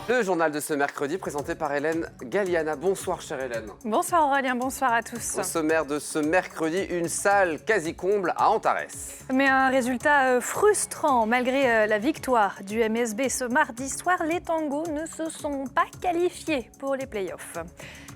Le journal de ce mercredi présenté par Hélène Galliana. Bonsoir chère Hélène. Bonsoir Aurélien, bonsoir à tous. Au sommaire de ce mercredi, une salle quasi comble à Antares. Mais un résultat frustrant. Malgré la victoire du MSB ce mardi soir, les tangos ne se sont pas qualifiés pour les playoffs.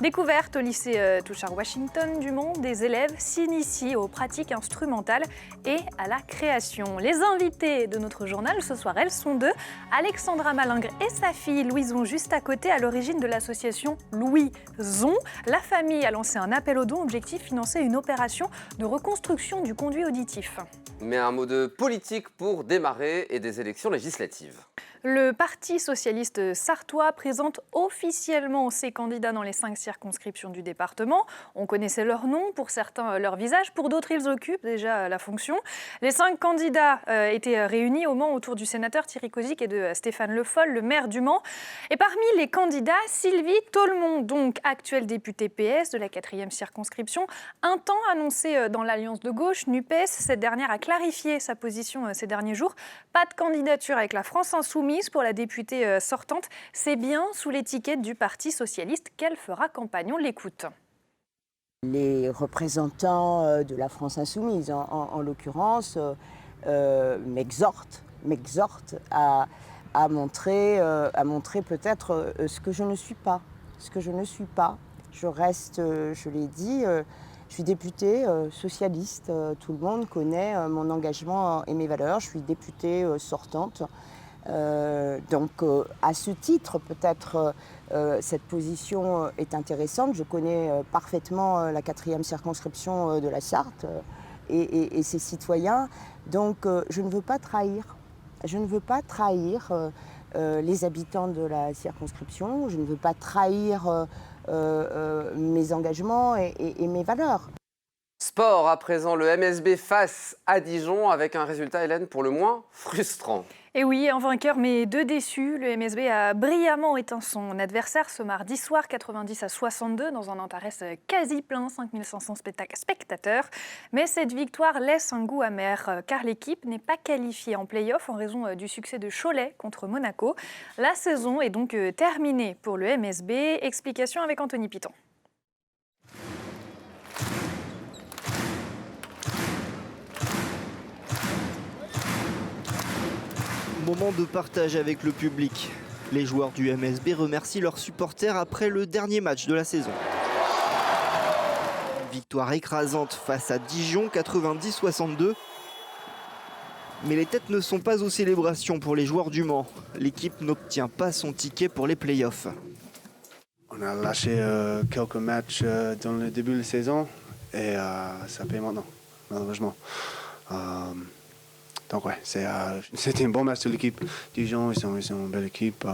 Découverte au lycée Touchard-Washington du Mont, des élèves s'initient aux pratiques instrumentales et à la création. Les invités de notre journal ce soir, elles sont deux. Alexandra Malingre et sa fille Louison, juste à côté, à l'origine de l'association Louison. La famille a lancé un appel aux dons, objectif financer une opération de reconstruction du conduit auditif. Mais un mot de politique pour démarrer et des élections législatives. Le Parti socialiste sartois présente officiellement ses candidats dans les 5 circonscriptions du département. On connaissait leurs noms, pour certains leur visage, pour d'autres ils occupent déjà la fonction. Les 5 candidats étaient réunis au Mans autour du sénateur Thierry Kozik et de Stéphane Le Foll, le maire du Mans. Et parmi les candidats, Sylvie Tolmont, donc actuelle députée PS de la 4e circonscription, un temps annoncée dans l'alliance de gauche NUPES. Cette dernière a clarifié sa position ces derniers jours. Pas de candidature avec la France insoumise pour la députée sortante. C'est bien sous l'étiquette du Parti socialiste qu'elle fera campagne. On l'écoute. Les représentants de la France insoumise, en l'occurrence, m'exhortent à montrer peut-être ce que je ne suis pas. Je reste, je l'ai dit, je suis députée socialiste. Tout le monde connaît mon engagement et mes valeurs. Je suis députée sortante. Donc à ce titre, peut-être cette position est intéressante. Je connais parfaitement la 4e circonscription de la Sarthe et ses citoyens. Donc je ne veux pas trahir. Je ne veux pas trahir les habitants de la circonscription. Je ne veux pas trahir mes engagements et mes valeurs. Sport à présent, le MSB face à Dijon avec un résultat, Hélène, pour le moins frustrant. Et oui, un vainqueur mais 2 déçus. Le MSB a brillamment éteint son adversaire ce mardi soir, 90-62, dans un Antares quasi plein, 5500 spectateurs. Mais cette victoire laisse un goût amer, car l'équipe n'est pas qualifiée en play-off en raison du succès de Cholet contre Monaco. La saison est donc terminée pour le MSB. Explication avec Anthony Piton. Moment de partage avec le public. Les joueurs du MSB remercient leurs supporters après le dernier match de la saison. Une victoire écrasante face à Dijon, 90-62. Mais les têtes ne sont pas aux célébrations pour les joueurs du Mans. L'équipe n'obtient pas son ticket pour les playoffs. On a lâché quelques matchs dans le début de la saison et ça paye maintenant, malheureusement. Donc ouais, c'était un bon match de l'équipe. Dijon, ils sont une belle équipe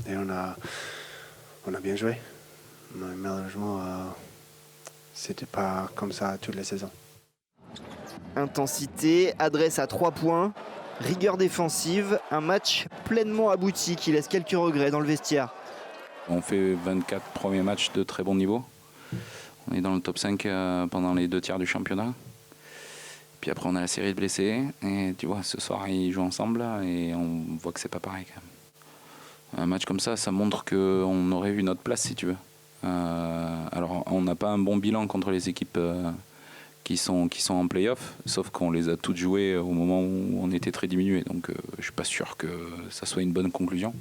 et on a bien joué. Mais malheureusement, c'était pas comme ça toute la saison. Intensité, adresse à 3 points, rigueur défensive, un match pleinement abouti qui laisse quelques regrets dans le vestiaire. On fait 24 premiers matchs de très bon niveau. On est dans le top 5 pendant les 2 tiers du championnat. Puis après, on a la série de blessés. Et tu vois, ce soir, ils jouent ensemble là, et on voit que c'est pas pareil quand même. Un match comme ça montre qu'on aurait eu notre place si tu veux. Alors, on n'a pas un bon bilan contre les équipes qui sont en play-off, sauf qu'on les a toutes jouées au moment où on était très diminués. Donc, je suis pas sûr que ça soit une bonne conclusion.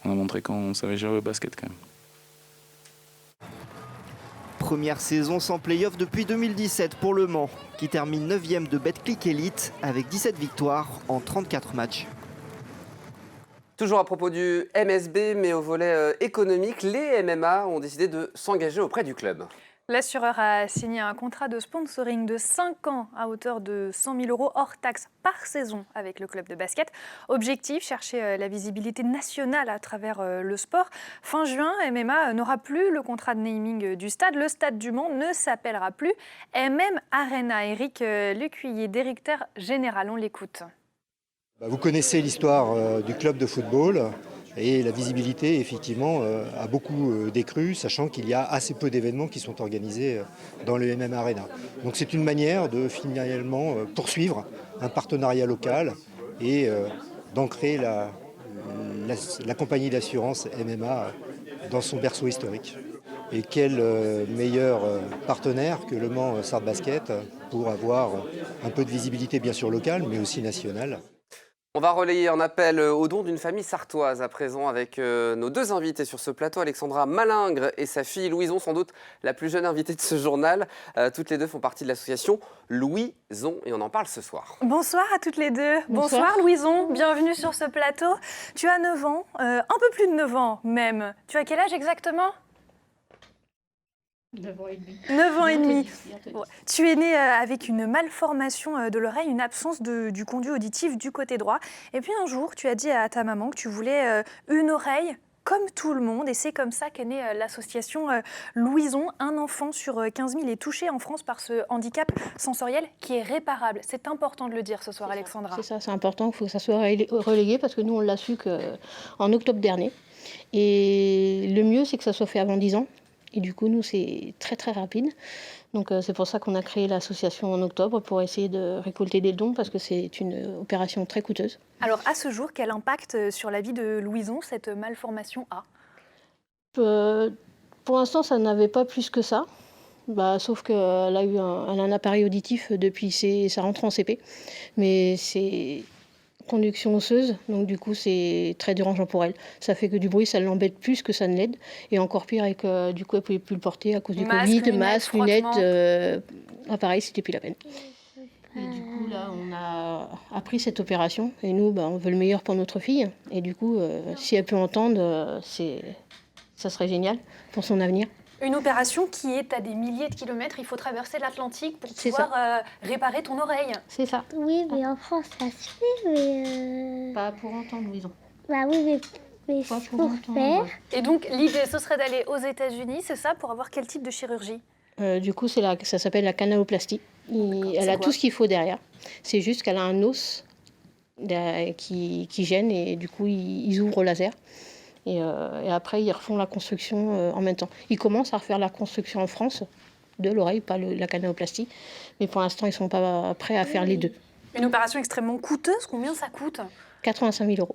On a montré qu'on savait gérer le basket quand même. Première saison sans play-off depuis 2017 pour Le Mans, qui termine 9e de Betclic Elite avec 17 victoires en 34 matchs. Toujours à propos du MSB, mais au volet économique, les MMA ont décidé de s'engager auprès du club. L'assureur a signé un contrat de sponsoring de 5 ans à hauteur de 100 000 € hors taxes par saison avec le club de basket. Objectif, chercher la visibilité nationale à travers le sport. Fin juin, MMA n'aura plus le contrat de naming du stade. Le stade du Mans ne s'appellera plus MM Arena. Éric Lecuyer, directeur général, on l'écoute. Vous connaissez l'histoire du club de football. Et la visibilité, effectivement, a beaucoup décru, sachant qu'il y a assez peu d'événements qui sont organisés dans le MM Arena. Donc c'est une manière de finalement poursuivre un partenariat local et d'ancrer la compagnie d'assurance MMA dans son berceau historique. Et quel meilleur partenaire que le Mans Sarthe Basket pour avoir un peu de visibilité bien sûr locale, mais aussi nationale. On va relayer un appel au don d'une famille sartoise à présent avec nos deux invités sur ce plateau, Alexandra Malingre et sa fille Louison, sans doute la plus jeune invitée de ce journal. Toutes les deux font partie de l'association Louison et on en parle ce soir. Bonsoir à toutes les deux. Bonsoir Louison, bienvenue sur ce plateau. Tu as 9 ans, un peu plus de 9 ans même. Tu as quel âge exactement ? 9 ans et demi. 9 ans et demi. Ouais. Tu es né avec une malformation de l'oreille, une absence du conduit auditif du côté droit. Et puis un jour, tu as dit à ta maman que tu voulais une oreille comme tout le monde. Et c'est comme ça qu'est née l'association Louison. Un enfant sur 15 000 est touché en France par ce handicap sensoriel qui est réparable. C'est important de le dire ce soir, Alexandra. C'est ça, c'est important. Il faut que ça soit relégué parce que nous, on l'a su en octobre dernier. Et le mieux, c'est que ça soit fait avant 10 ans. Et du coup, nous, c'est très, très rapide. Donc, c'est pour ça qu'on a créé l'association en octobre pour essayer de récolter des dons parce que c'est une opération très coûteuse. Alors, à ce jour, quel impact sur la vie de Louison cette malformation a ? Pour l'instant, ça n'avait pas plus que ça. Sauf qu'elle a eu un appareil auditif depuis sa rentrée en CP. Mais c'est conduction osseuse, donc du coup c'est très dérangeant pour elle. Ça fait que du bruit, ça l'embête plus que ça ne l'aide. Et encore pire, et que du coup elle ne pouvait plus le porter à cause du Covid, masque, lunettes, appareil, c'était plus la peine. Et du coup là, on a appris cette opération et nous, on veut le meilleur pour notre fille. Et du coup, si elle peut entendre, ça serait génial pour son avenir. Une opération qui est à des milliers de kilomètres. Il faut traverser l'Atlantique pour pouvoir réparer ton oreille. C'est ça. Oui, mais en France, ça se fait, mais... Pas pour entendre, Louison. Bah oui, mais Pas pour faire... Et donc, l'idée, ce serait d'aller aux États-Unis, c'est ça, pour avoir quel type de chirurgie ? Du coup, ça s'appelle la canaloplastie. Elle a tout ce qu'il faut derrière. C'est juste qu'elle a un os qui gêne et du coup, ils ouvrent au laser. Et après, ils refont la construction en même temps. Ils commencent à refaire la construction en France de l'oreille, pas la canaloplastie. Mais pour l'instant, ils ne sont pas prêts à faire les deux. Une opération extrêmement coûteuse. Combien ça coûte ? 85 000 €.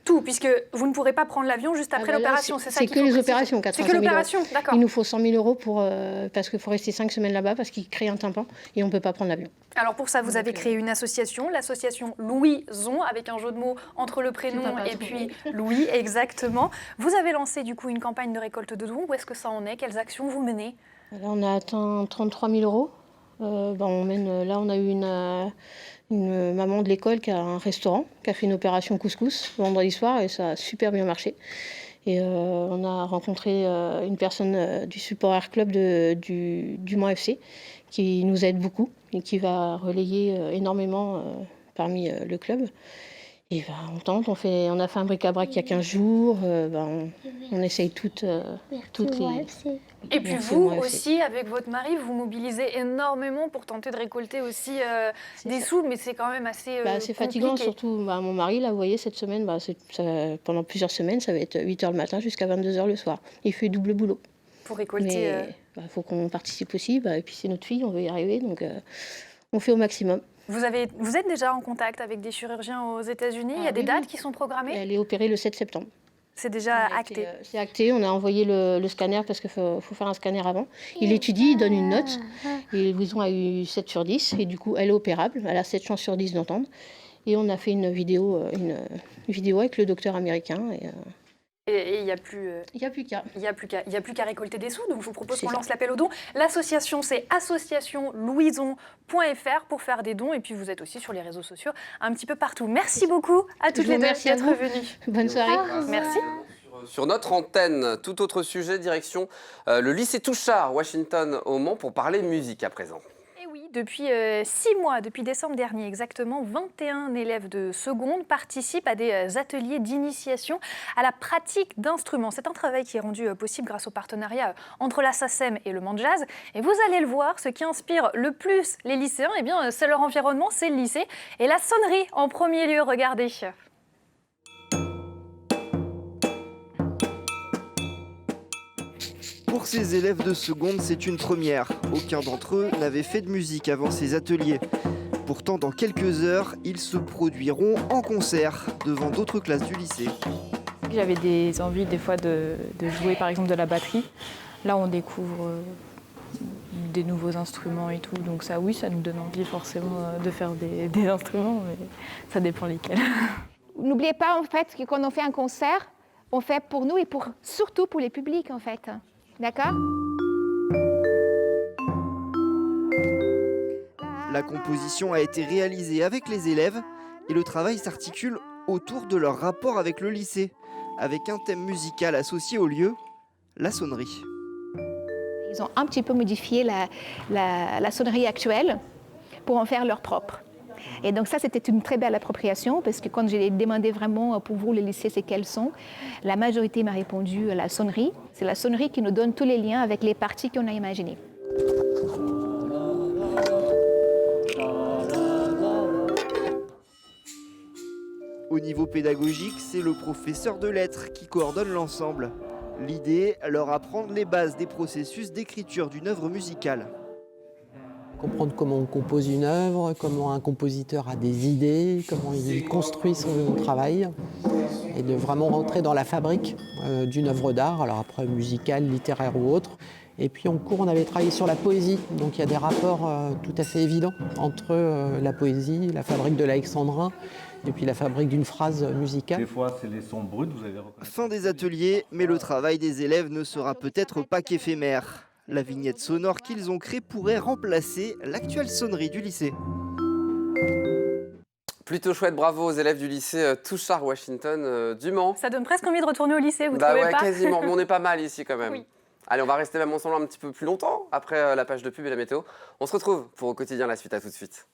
Tout, puisque vous ne pourrez pas prendre l'avion juste après l'opération. C'est ça c'est qu'il que faut les préciser. opérations, 85 000 €. C'est que l'opération, d'accord. Il nous faut 100 000 € parce qu'il faut rester 5 semaines là-bas parce qu'ils créent un tympan et on ne peut pas prendre l'avion. Alors pour ça, vous avez créé une association, l'association Louison, avec un jeu de mots entre le prénom et puis Louis, exactement. Vous avez lancé du coup une campagne de récolte de dons. Où est-ce que ça en est ? Quelles actions vous menez ? Là, on a atteint 33 000 €. On a eu une maman de l'école qui a un restaurant, qui a fait une opération couscous vendredi soir et ça a super bien marché. Et on a rencontré une personne du Support Air Club du Mans FC qui nous aide beaucoup et qui va relayer énormément parmi le club. Et on tente, on a fait un bric-à-brac il y a 15 jours, on essaye toutes les... Et puis vous aussi, avec votre mari, vous mobilisez énormément pour tenter de récolter aussi des sous, mais c'est quand même assez c'est fatigant, surtout mon mari, là, vous voyez, cette semaine, pendant plusieurs semaines, ça va être 8h le matin jusqu'à 22h le soir. Il fait double boulot. Pour récolter... Mais faut qu'on participe aussi, et puis c'est notre fille, on veut y arriver, donc on fait au maximum. Vous êtes déjà en contact avec des chirurgiens aux États-Unis ? Il y a des dates qui sont programmées ? Elle est opérée le 7 septembre. C'est déjà acté. C'est acté, on a envoyé le scanner parce qu'il faut faire un scanner avant. Il étudie, il donne une note. Et Louison a eu 7 sur 10 et du coup elle est opérable, elle a 7 chances sur 10 d'entendre. Et on a fait une vidéo avec le docteur américain. Et il n'y a plus... Il n'y a plus qu'à. Il n'y a plus qu'à récolter des sous, donc je vous propose qu'on lance l'appel aux dons. L'association, c'est associationlouison.fr pour faire des dons. Et puis vous êtes aussi sur les réseaux sociaux, un petit peu partout. Merci beaucoup à toutes les deux d'être venues. Bonne soirée. Merci. Sur notre antenne, tout autre sujet, direction le lycée Touchard, Washington, au Mans, pour parler musique à présent. Depuis 6 mois, depuis décembre dernier exactement, 21 élèves de seconde participent à des ateliers d'initiation à la pratique d'instruments. C'est un travail qui est rendu possible grâce au partenariat entre la SACEM et le Mans Jazz. Et vous allez le voir, ce qui inspire le plus les lycéens, c'est leur environnement, c'est le lycée. Et la sonnerie en premier lieu, regardez. Pour ces élèves de seconde, c'est une première. Aucun d'entre eux n'avait fait de musique avant ces ateliers. Pourtant, dans quelques heures, ils se produiront en concert devant d'autres classes du lycée. J'avais des envies des fois de jouer par exemple de la batterie. Là, on découvre des nouveaux instruments et tout. Donc ça, oui, ça nous donne envie forcément de faire des instruments, mais ça dépend lesquels. N'oubliez pas en fait que quand on fait un concert, on fait pour nous et surtout pour les publics en fait. D'accord ? La composition a été réalisée avec les élèves et le travail s'articule autour de leur rapport avec le lycée, avec un thème musical associé au lieu, la sonnerie. Ils ont un petit peu modifié la sonnerie actuelle pour en faire leur propre. Et donc ça, c'était une très belle appropriation parce que quand j'ai demandé vraiment pour vous, le lycée, c'est quels sont, la majorité m'a répondu la sonnerie. C'est la sonnerie qui nous donne tous les liens avec les parties qu'on a imaginées. Au niveau pédagogique, c'est le professeur de lettres qui coordonne l'ensemble. L'idée, leur apprendre les bases des processus d'écriture d'une œuvre musicale. Comprendre comment on compose une œuvre, comment un compositeur a des idées, comment il construit son travail, et de vraiment rentrer dans la fabrique d'une œuvre d'art, alors après musicale, littéraire ou autre. Et puis en cours, on avait travaillé sur la poésie, donc il y a des rapports tout à fait évidents entre la poésie, la fabrique de l'alexandrin, et puis la fabrique d'une phrase musicale. Des fois, c'est les sons bruts, vous avez reconnu. Fin des ateliers, mais le travail des élèves ne sera peut-être pas qu'éphémère. La vignette sonore qu'ils ont créée pourrait remplacer l'actuelle sonnerie du lycée. Plutôt chouette, bravo aux élèves du lycée Touchard-Washington du Mans. Ça donne presque envie de retourner au lycée, vous trouvez pas ? Quasiment, mais on est pas mal ici quand même. Oui. Allez, on va rester même ensemble un petit peu plus longtemps après la page de pub et la météo. On se retrouve pour Au quotidien, la suite, à tout de suite.